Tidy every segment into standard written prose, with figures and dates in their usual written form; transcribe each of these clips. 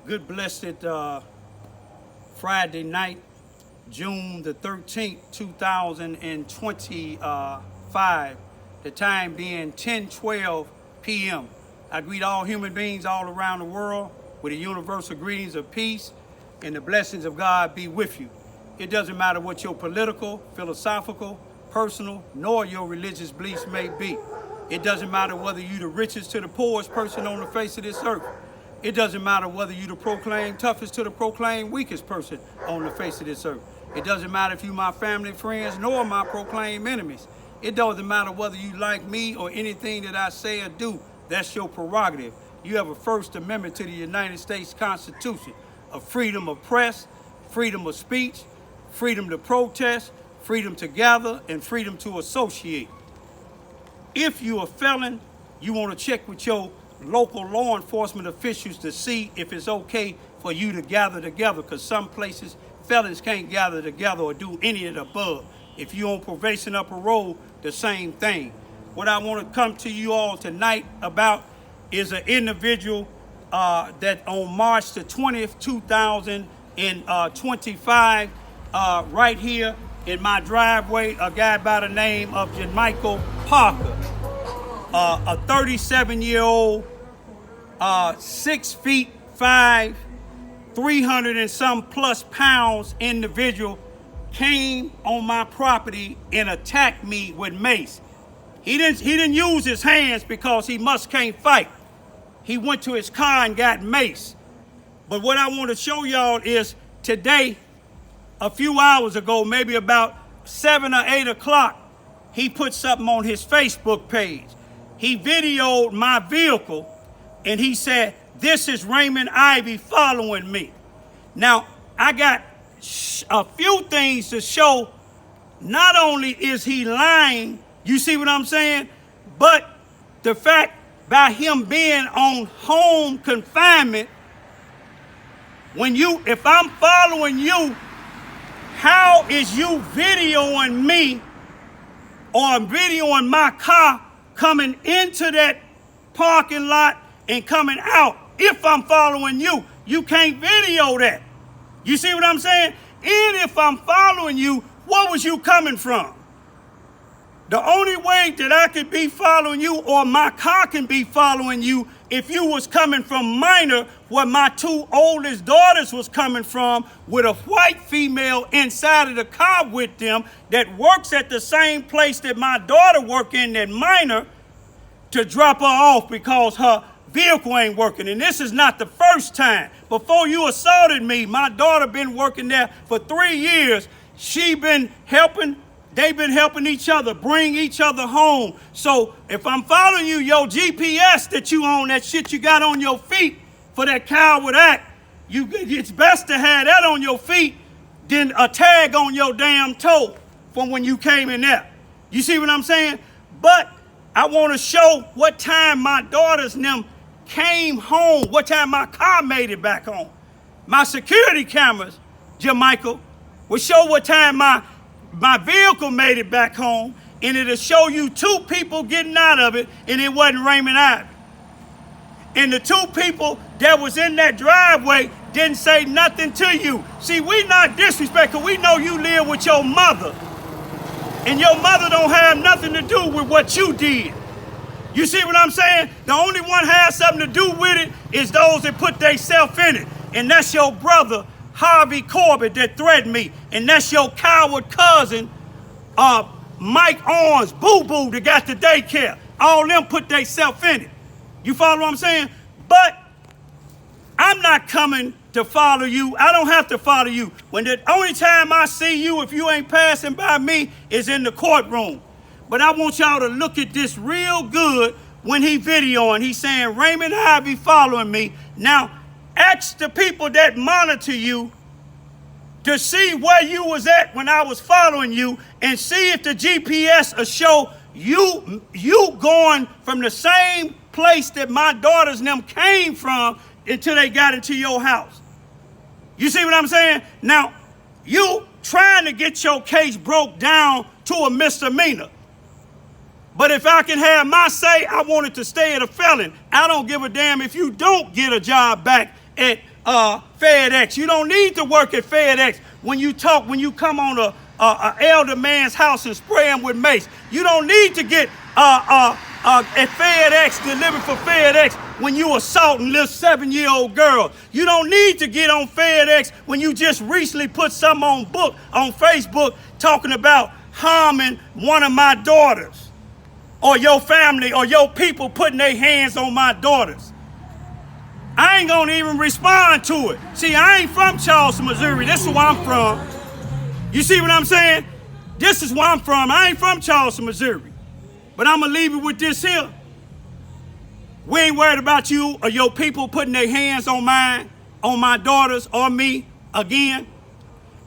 Good blessed Friday night, June the 13th, 2025. The time being 10:12 p.m. I greet all human beings all around the world with the universal greetings of peace and the blessings of God be with you. It doesn't matter what your political, philosophical, personal, nor your religious beliefs may be. It doesn't matter whether you're the richest to the poorest person on the face of this earth. It doesn't matter whether you the proclaimed toughest to the proclaimed weakest person on the face of this earth. It doesn't matter if you my family, friends, nor my proclaimed enemies. It doesn't matter whether you like me or anything that I say or do. That's your prerogative. You have a First Amendment to the United States Constitution of freedom of press, freedom of speech, freedom to protest, freedom to gather, and freedom to associate. If you're a felon, you want to check with your local law enforcement officials to see if it's okay for you to gather together, because some places felons can't gather together or do any of the above. If you're on probation or parole, the same thing. What I want to come to you all tonight about is an individual that on March the 20th, 2025, right here in my driveway, a guy by the name of JaMichael Parker, a 37-year-old, 6'5", 300 and some plus pounds individual came on my property and attacked me with mace. He didn't use his hands because he can't fight. He went to his car and got mace. But what I want to show y'all is today, a few hours ago, maybe about 7 or 8 o'clock, he put something on his Facebook page. He videoed my vehicle and he said, "This is Raymond Ivy following me." Now, I got a few things to show. Not only is he lying, you see what I'm saying? But the fact by him being on home confinement, if I'm following you, how is you videoing me or videoing my car coming into that parking lot and coming out? If I'm following you, you can't video that. You see what I'm saying? And if I'm following you, where was you coming from? The only way that I could be following you or my car can be following you if you was coming from Minor, where my two oldest daughters was coming from, with a white female inside of the car with them that works at the same place that my daughter work in, that Minor, to drop her off because her vehicle ain't working. And this is not the first time. Before you assaulted me, my daughter been working there for 3 years. They've been helping each other, bring each other home. So if I'm following you, your GPS that you own, that shit you got on your feet for that coward act, it's best to have that on your feet than a tag on your damn toe from when you came in there. You see what I'm saying? But I want to show what time my daughters and them came home, what time my car made it back home. My security cameras, JaMichael, will show what time my vehicle made it back home, and it'll show you 2 people getting out of it, and it wasn't Raymond Ivy. And the 2 people that was in that driveway didn't say nothing to you. See, we not disrespectful. We know you live with your mother, and your mother don't have nothing to do with what you did. You see what I'm saying? The only one has something to do with it is those that put themselves in it, and that's your brother, Harvey Corbett, that threatened me. And that's your coward cousin, Mike Owens, Boo Boo, that got the daycare. All them put themselves in it. You follow what I'm saying? But I'm not coming to follow you. I don't have to follow you. When the only time I see you, if you ain't passing by me, is in the courtroom. But I want y'all to look at this real good when he videoing. He's saying, "Raymond Ivy following me." Now, ask the people that monitor you to see where you was at when I was following you, and see if the GPS will show you going from the same place that my daughters and them came from until they got into your house. You see what I'm saying? Now, you trying to get your case broke down to a misdemeanor. But if I can have my say, I want it to stay at a felon. I don't give a damn if you don't get a job back at FedEx. You don't need to work at FedEx when you come on a elder man's house and spray him with mace. You don't need to get at FedEx, delivered for FedEx when you assaulting little 7-year-old girls. You don't need to get on FedEx when you just recently put something on Facebook talking about harming one of my daughters, or your family or your people putting their hands on my daughters. I ain't gonna even respond to it. See, I ain't from Charleston, Missouri. This is where I'm from. You see what I'm saying? This is where I'm from. I ain't from Charleston, Missouri. But I'm gonna leave it with this here. We ain't worried about you or your people putting their hands on mine, on my daughters or me again.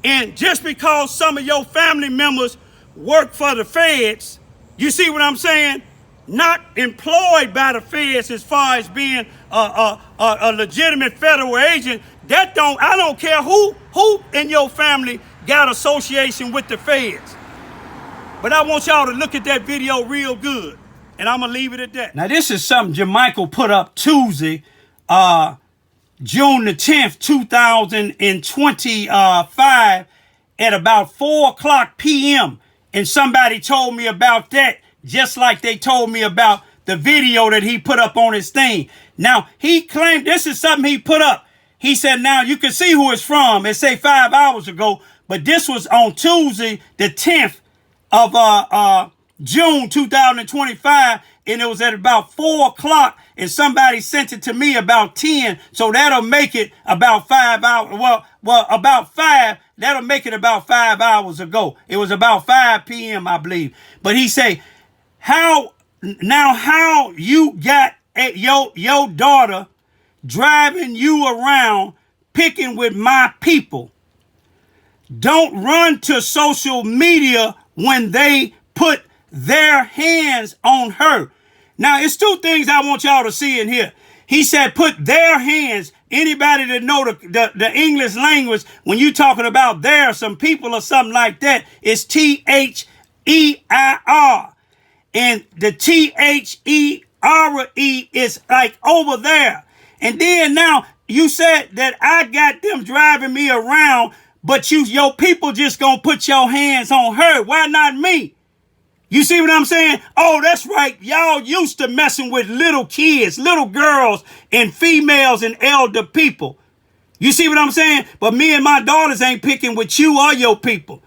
And just because some of your family members work for the feds, you see what I'm saying? Not employed by the feds as far as being a legitimate federal agent. I don't care who in your family got association with the feds. But I want y'all to look at that video real good. And I'm going to leave it at that. Now, this is something JaMichael put up Tuesday, June the 10th, 2025 at about 4:00 p.m. And somebody told me about that, just like they told me about the video that he put up on his thing. Now, he claimed this is something he put up. He said, now you can see who it's from. It say 5 hours ago, but this was on Tuesday, the 10th of June 2025, and it was at about 4:00, and somebody sent it to me about 10, so that'll make it about 5 hours. Well, about 5, that'll make it about 5 hours ago. It was about 5 p.m., I believe. But he say, how you got your daughter driving you around picking with my people. Don't run to social media when they put their hands on her. Now, it's two things I want y'all to see in here. He said, put their hands. Anybody that know the English language, when you talking about there, some people or something like that, it's THEIR. And the THERE is like over there. And then now you said that I got them driving me around, but your people just gonna put your hands on her. Why not me? You see what I'm saying? Oh, that's right. Y'all used to messing with little kids, little girls, and females and elder people. You see what I'm saying? But me and my daughters ain't picking with you or your people.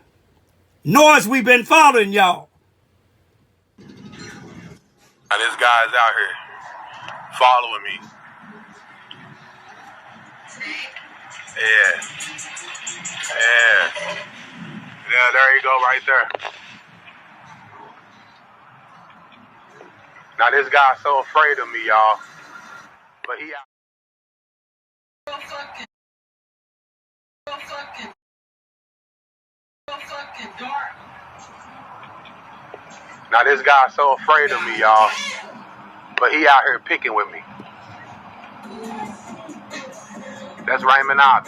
Nor has we been following y'all. Now this guy's out here following me. Yeah, there you go right there. Now this guy's so afraid of me, y'all. But he out. Now this guy's so afraid of me, y'all. But he out here picking with me. That's Raymond. I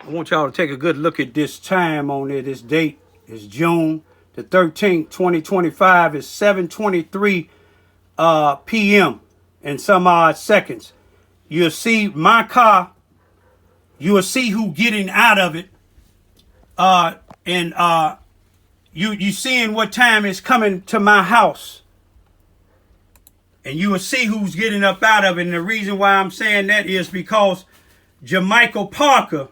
want y'all to take a good look at this time on there. This date is June the 13th, 2025. It's 7:23 p.m. and some odd seconds. You'll see my car. You will see who getting out of it. You seeing what time is coming to my house. And you will see who's getting up out of it. And the reason why I'm saying that is because JaMichael Parker,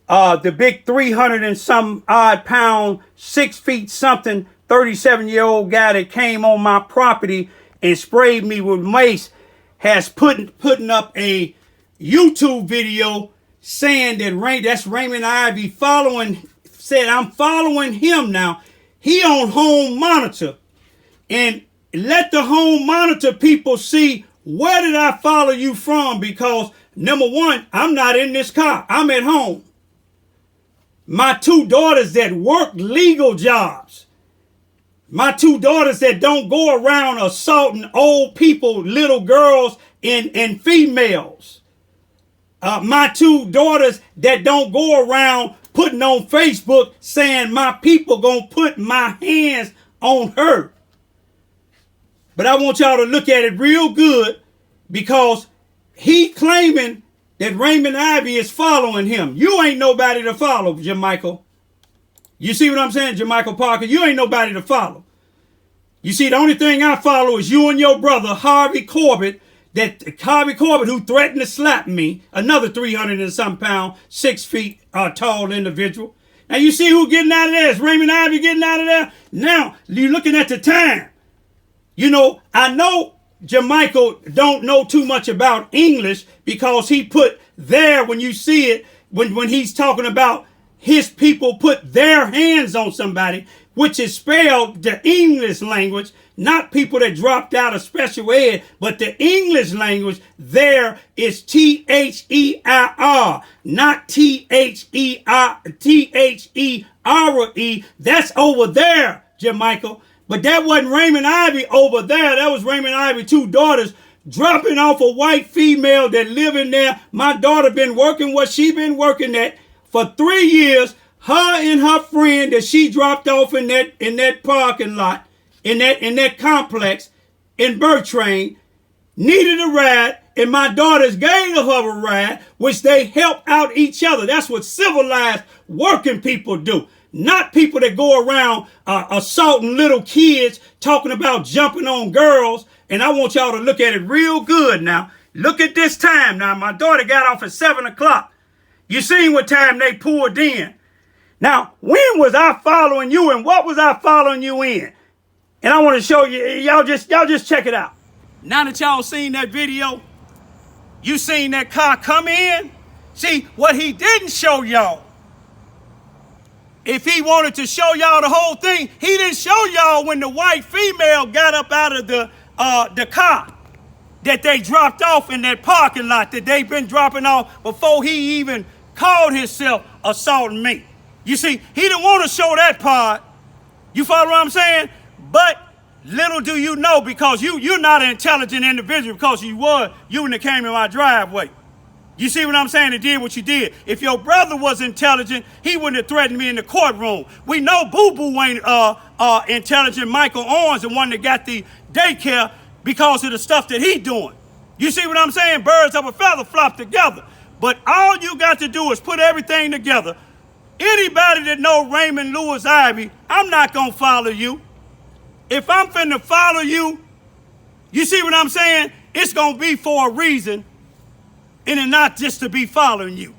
the big 300 and some odd pound, 6 feet something, 37-year-old guy that came on my property and sprayed me with mace, has putting up a YouTube video saying that that's Raymond Ivy said I'm following him now. He on home monitor. And let the home monitor people see, where did I follow you from? Because number one, I'm not in this car. I'm at home. My 2 daughters that work legal jobs. My 2 daughters that don't go around assaulting old people, little girls and females. My 2 daughters that don't go around putting on Facebook saying my people gonna put my hands on her. But I want y'all to look at it real good because he claiming that Raymond Ivy is following him. You ain't nobody to follow, JaMichael. You see what I'm saying, JaMichael Parker? You ain't nobody to follow. You see, the only thing I follow is you and your brother, Harvey Corbett, who threatened to slap me, another 300 and some pound, 6 feet tall individual. Now you see who getting out of there? Is Raymond Ivy getting out of there? Now, you're looking at the time. You know, I know JaMichael don't know too much about English because he put there, when you see it, when he's talking about his people put their hands on somebody, which is spelled the English language, not people that dropped out of special ed, but the English language there is T-H-E-I-R, not T-H-E-R-E. That's over there, JaMichael. But that wasn't Raymond Ivy over there. That was Raymond Ivy, 2 daughters, dropping off a white female that live in there. My daughter been working what she been working at for 3 years. Her and her friend that she dropped off in that parking lot, in that complex in Bertrand, needed a ride, and my daughters gave her a ride, which they help out each other. That's what civilized working people do. Not people that go around assaulting little kids, talking about jumping on girls. And I want y'all to look at it real good now. Look at this time now. My daughter got off at 7 o'clock. You seen what time they pulled in. Now, when was I following you and what was I following you in? And I want to show you, y'all just check it out. Now that y'all seen that video, you seen that car come in. See, what he didn't show y'all, if he wanted to show y'all the whole thing, he didn't show y'all when the white female got up out of the car that they dropped off in that parking lot that they've been dropping off before he even called himself assaulting me. You see, he didn't want to show that part. You follow what I'm saying? But little do you know, because you're not an intelligent individual, because you wouldn't have came in my driveway. You see what I'm saying? And did what you did. If your brother was intelligent, he wouldn't have threatened me in the courtroom. We know Boo Boo ain't intelligent. Michael Owens, the one that got the daycare, because of the stuff that he doing. You see what I'm saying? Birds of a feather flop together. But all you got to do is put everything together. Anybody that know Raymond Lewis Ivy, I'm not going to follow you. If I'm finna follow you, you see what I'm saying? It's going to be for a reason, and it's not just to be following you.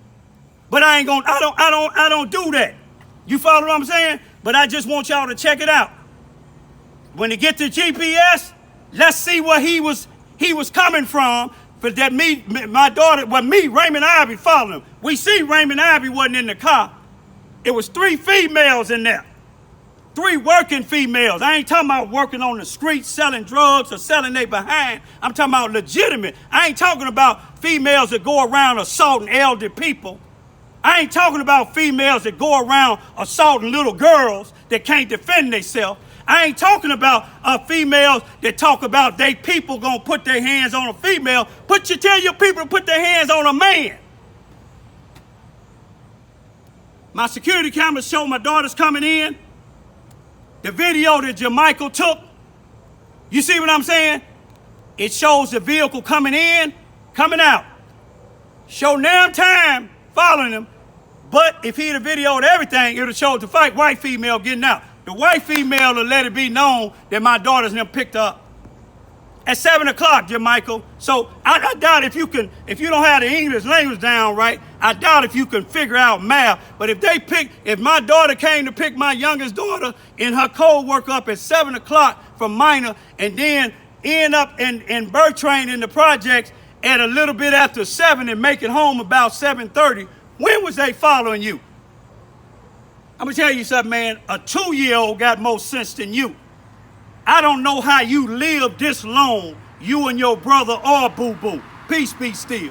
But I don't do that. You follow what I'm saying? But I just want y'all to check it out. When it get to GPS, let's see where he was coming from. But that my daughter, Raymond Ivy following him. We see Raymond Ivy wasn't in the car. It was 3 females in there. 3 working females. I ain't talking about working on the streets selling drugs or selling they behind. I'm talking about legitimate. I ain't talking about females that go around assaulting elderly people. I ain't talking about females that go around assaulting little girls that can't defend themselves. I ain't talking about females that talk about they people gonna put their hands on a female. Tell your people to put their hands on a man. My security cameras show my daughters coming in. The video that JaMichael took, you see what I'm saying? It shows the vehicle coming in, coming out. Show damn time following him. But if he'd have videoed everything, it would have showed the white female getting out. The white female will let it be known that my daughters never picked her up. At 7 o'clock, JaMichael. So I doubt if you don't have the English language down right, I doubt if you can figure out math. But if my daughter came to pick my youngest daughter and her co-worker up at 7 o'clock from Minor, and then end up in Bertrand in the projects at a little bit after 7 and make it home about 7:30, when was they following you? I'm gonna tell you something, man. A 2-year-old got more sense than you. I don't know how you lived this long, you and your brother or Boo Boo. Peace be still.